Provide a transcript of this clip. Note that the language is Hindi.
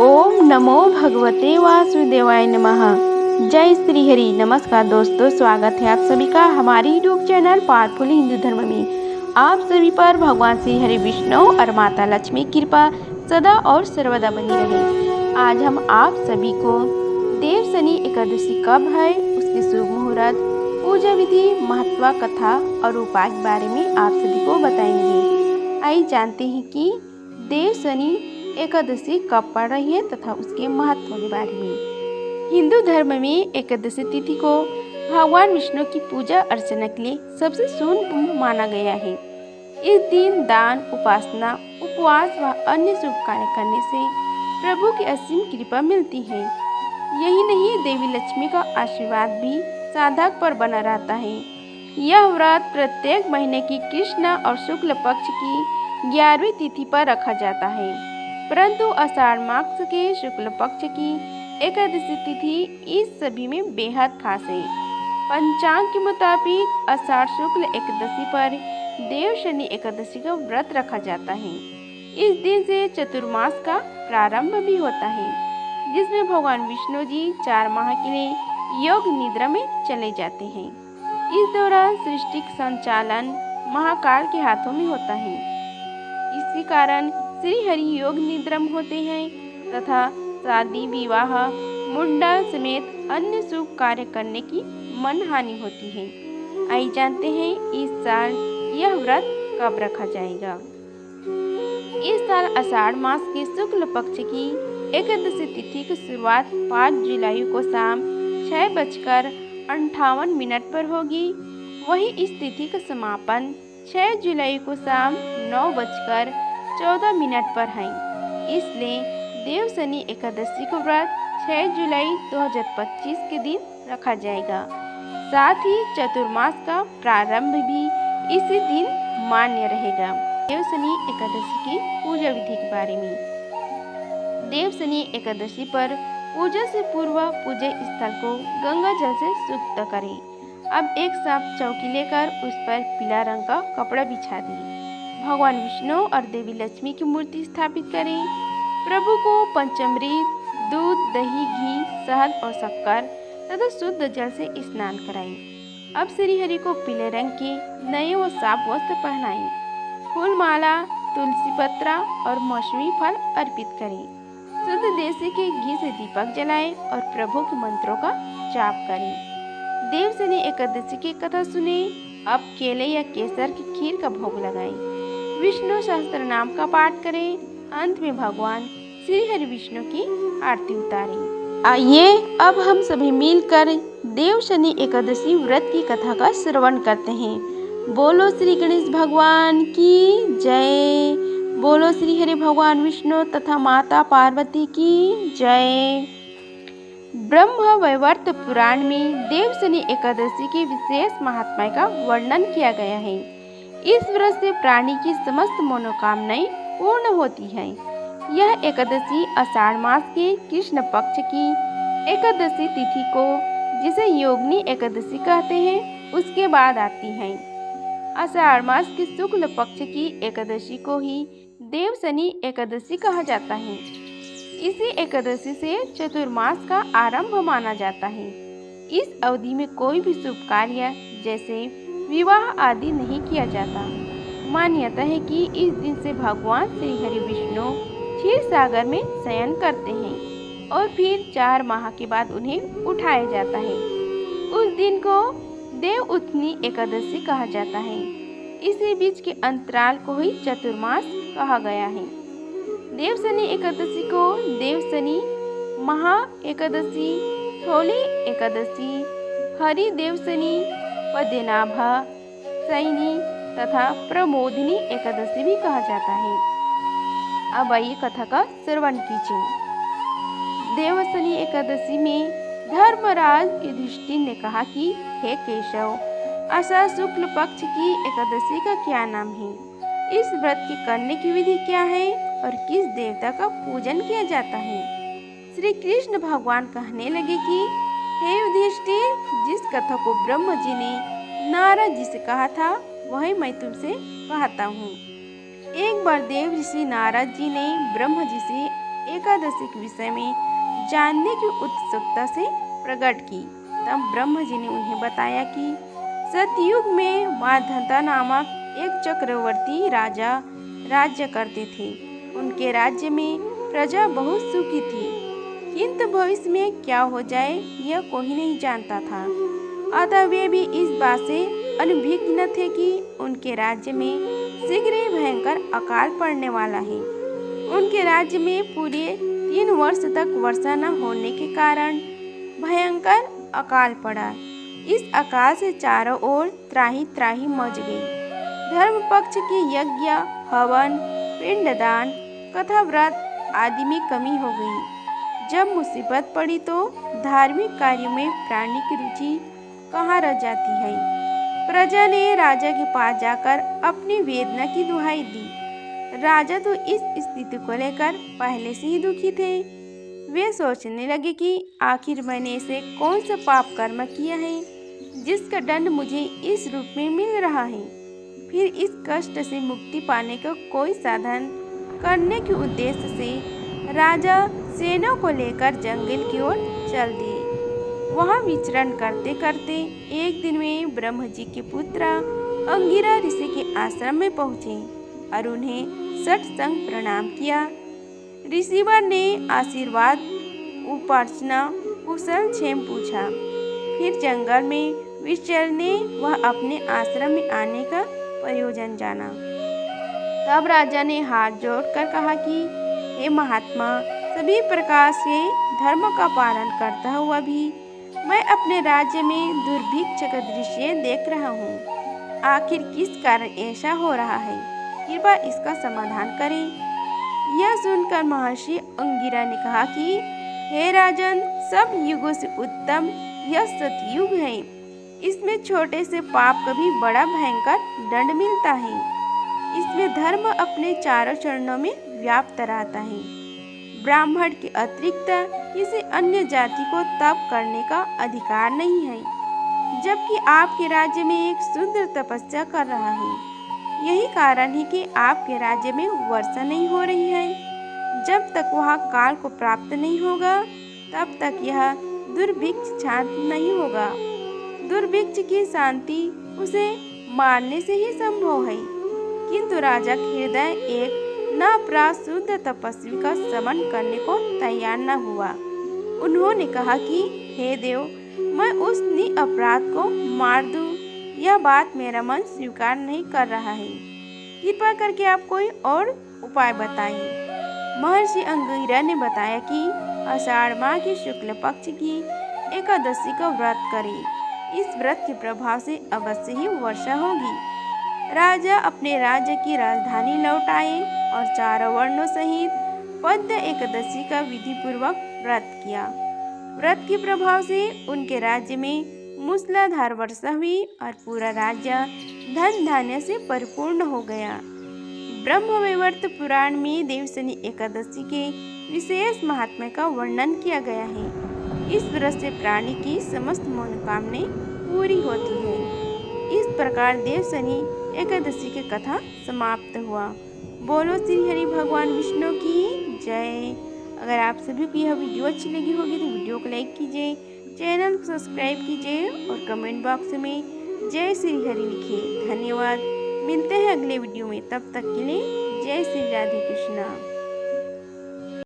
ओम नमो भगवते वासुदेवाय नमः। जय श्री हरि। नमस्कार दोस्तों, स्वागत है आप सभी का हमारे यूट्यूब चैनल पावरफुल हिंदू धर्म में। आप सभी पर भगवान श्री हरि विष्णु और माता लक्ष्मी की कृपा सदा और सर्वदा बनी रहे। आज हम आप सभी को देव शनि एकादशी कब है, उसके शुभ मुहूर्त, पूजा विधि, महत्व, कथा और उपाय के बारे में आप सभी को बताएंगे। आइए जानते हैं कि देव शनि एकादशी कब पड़ रही है तथा उसके महत्व के बारे में। हिंदू धर्म में एकादशी तिथि को भगवान विष्णु की पूजा अर्चना के लिए सबसे शुभ माना गया है। इस दिन दान, उपासना, उपवास व अन्य शुभ कार्य करने से प्रभु की असीम कृपा मिलती है। यही नहीं, देवी लक्ष्मी का आशीर्वाद भी साधक पर बना रहता है। यह व्रत प्रत्येक महीने की कृष्ण और शुक्ल पक्ष की 11वीं तिथि पर रखा जाता है, परंतु आषाढ़ मास के शुक्ल पक्ष की एकादशी तिथि इस सभी में बेहद खास है। पंचांग के मुताबिक आषाढ़ शुक्ल एकादशी पर देव शनि एकादशी का व्रत रखा जाता है। इस दिन से चतुर्मास का प्रारंभ भी होता है, जिसमें भगवान विष्णु जी 4 माह के लिए योग निद्रा में चले जाते हैं। इस दौरान सृष्टि का संचालन महाकाल के हाथों में होता है। इसी कारण श्री हरि योग निद्रा में होते हैं तथा शादी, विवाह, मुंडन समेत अन्य शुभ कार्य करने की मनहानि होती है। आइए जानते हैं इस साल यह व्रत कब रखा जाएगा। इस साल आषाढ़ मास के शुक्ल पक्ष की एकादशी तिथि की शुरुआत 5 जुलाई को शाम 6:58 पर होगी। वहीं इस तिथि का समापन 6 जुलाई को शाम 9:14 पर है। इसलिए देव शनि एकादशी को व्रत 6 जुलाई 2025 के दिन रखा जाएगा। साथ ही चतुर्मास का प्रारंभ भी इसी दिन मान्य रहेगा। देव शनि एकादशी की पूजा विधि के बारे में। देव शनि एकादशी पर पूजा से पूर्व पूजा स्थल को गंगा जल से शुद्ध करें। अब एक साफ चौकी लेकर उस पर पीला रंग का कपड़ा बिछा दें। भगवान विष्णु और देवी लक्ष्मी की मूर्ति स्थापित करें। प्रभु को पंचामृत, दूध, दही, घी, शहद और शक्कर तथा शुद्ध जल से स्नान कराएं। अब श्री हरि को पीले रंग के नए व साफ वस्त्र पहनाएं। फूल माला, तुलसी पत्रा और मौसमी फल अर्पित करें। शुद्ध देसी के घी से दीपक जलाएं और प्रभु के मंत्रों का जाप करें। देव शनि एकादशी की कथा सुने। अब केले या केसर की खीर का भोग लगाएं। विष्णु सहस्त्र नाम का पाठ करें। अंत में भगवान श्री हरि विष्णु की आरती उतारें। आइए अब हम सभी मिलकर देव शनि एकादशी व्रत की कथा का श्रवण करते हैं। बोलो श्री गणेश भगवान की जय। बोलो श्री हरि भगवान विष्णु तथा माता पार्वती की जय। ब्रह्म वैवर्त पुराण में देव शनि एकादशी के विशेष महात्म्य का वर्णन किया गया है। इस व्रत से प्राणी की समस्त मनोकामनाएं पूर्ण होती हैं। यह एकादशी आषाढ़ मास के कृष्ण पक्ष की एकादशी तिथि को, जिसे योगिनी एकादशी कहते हैं, उसके बाद आती है। आषाढ़ मास के शुक्ल पक्ष की एकादशी को ही देव शनि एकादशी कहा जाता है। इसी एकादशी से चतुर्मास का आरंभ माना जाता है। इस अवधि में कोई भी शुभ कार्य जैसे विवाह आदि नहीं किया जाता। मान्यता है कि इस दिन से भगवान श्री हरि विष्णु क्षीर सागर में शयन करते हैं और फिर 4 माह के बाद उन्हें उठाया जाता है। उस दिन को देव उत्थनी एकादशी कहा जाता है। इसी बीच के अंतराल को ही चतुर्मास कहा गया है। देव शनि एकादशी को देव शनि, महा एकादशी, थोली एकादशी, हरि देव शनि, पद्मनाभ शयनी तथा प्रमोदिनी एकादशी भी कहा जाता है। अब आइए कथा का श्रवण कीजिए। देव शनि एकादशी में धर्मराज युधिष्ठिर ने कहा कि हे केशव, आषाढ़ शुक्ल पक्ष की एकादशी का क्या नाम है? इस व्रत के करने की विधि क्या है और किस देवता का पूजन किया जाता है? श्री कृष्ण भगवान कहने लगे कि हे युधिष्ठिर, जिस कथा को ब्रह्म जी ने नारद जी से कहा था, वही मैं तुमसे कहता हूँ। एक बार देव ऋषि नारद जी ने ब्रह्म जी से एकादशी के विषय में जानने की उत्सुकता से प्रकट की। तब ब्रह्मा जी ने उन्हें बताया कि सतयुग में माधवता नामक एक चक्रवर्ती राजा राज्य करते थे। उनके राज्य में प्रजा बहुत सुखी थी, किंतु भविष्य में क्या हो जाए यह कोई नहीं जानता था। अतः वे भी इस बात से अनभिज्ञ थे कि उनके राज्य में शीघ्र ही भयंकर अकाल पड़ने वाला है। उनके राज्य में पूरे 3 वर्ष तक वर्षा न होने के कारण भयंकर अकाल पड़ा। इस अकाल से चारों ओर त्राही त्राही मच गई। धर्म पक्ष के यज्ञ, हवन, पिंडदान, कथा, व्रत आदि में कमी हो गई। जब मुसीबत पड़ी तो धार्मिक कार्यों में प्राणी की रुचि कहाँ रह जाती है। प्रजा ने राजा के पास जाकर अपनी वेदना की दुहाई दी। राजा तो इस स्थिति को लेकर पहले से ही दुखी थे। वे सोचने लगे कि आखिर मैंने ऐसे कौन सा पाप कर्म किया है जिसका दंड मुझे इस रूप में मिल रहा है। फिर इस कष्ट से मुक्ति पाने का कोई साधन करने के उद्देश्य से राजा सेना को लेकर जंगल की ओर चल दिए। वहाँ विचरण करते करते एक दिन में ब्रह्मा जी के पुत्र अंगिरा ऋषि के आश्रम में पहुँचे और उन्हें सत्संग प्रणाम किया। ऋषिवर ने आशीर्वाद, उपार्चना, कुशल क्षेम पूछा। फिर जंगल में विचरने वह अपने आश्रम में आने का प्रयोजन जाना। तब राजा ने हाथ जोड़कर कहा कि हे महात्मा, सभी प्रकार से धर्म का पालन करता हुआ भी मैं अपने राज्य में दुर्भिक्ष का दृश्य देख रहा हूँ। आखिर किस कारण ऐसा हो रहा है? कृपया इसका समाधान करें। यह सुनकर महर्षि अंगिरा ने कहा कि हे राजन, सब युगों से उत्तम यह सतयुग है। इसमें छोटे से पाप का भी बड़ा भयंकर दंड मिलता है। इसमें धर्म अपने चारों चरणों में व्याप्त रहता है। ब्राह्मण के अतिरिक्त किसी अन्य जाति को तप करने का अधिकार नहीं है, जबकि आपके राज्य में एक शूद्र तपस्या कर रहा है। यही कारण है कि आपके राज्य में वर्षा नहीं हो रही है। जब तक वह काल को प्राप्त नहीं होगा तब तक यह दुर्भिक्ष शांत नहीं होगा। दुर्भिक्ष की शांति उसे मारने से ही संभव है। किंतु राजा का हृदय एक नापराध शुद्ध तपस्वी का समन करने को तैयार न हुआ। उन्होंने कहा कि हे देव, मैं उस निरपराध को मार दूं, यह बात मेरा मन स्वीकार नहीं कर रहा है। कृपा करके आप कोई और उपाय बताइए। महर्षि अंगिरा ने बताया कि आषाढ़ माह के शुक्ल पक्ष की एकादशी का व्रत करें। इस व्रत के प्रभाव से अवश्य ही वर्षा होगी। राजा अपने राज्य की राजधानी लौट आए और चारों वर्णों सहित पद्य एकादशी का विधि पूर्वक व्रत किया। व्रत के प्रभाव से उनके राज्य में मूसलाधार वर्षा हुई और पूरा राज्य धन धान्य से परिपूर्ण हो गया। ब्रह्मवैवर्त पुराण में देवशनि एकादशी के विशेष महात्म्य का वर्णन किया गया है। इस व्रत से प्राणी की समस्त मनोकामनाएं पूरी होती है। इस प्रकार देवशनि एकादशी की कथा समाप्त हुआ। बोलो श्री हरि भगवान विष्णु की जय। अगर आप सभी को यह वीडियो अच्छी लगी होगी तो वीडियो को लाइक कीजिए, चैनल को सब्सक्राइब कीजिए और कमेंट बॉक्स में जय श्री हरि लिखिए। धन्यवाद। मिलते हैं अगले वीडियो में, तब तक के लिए जय श्री राधे कृष्णा।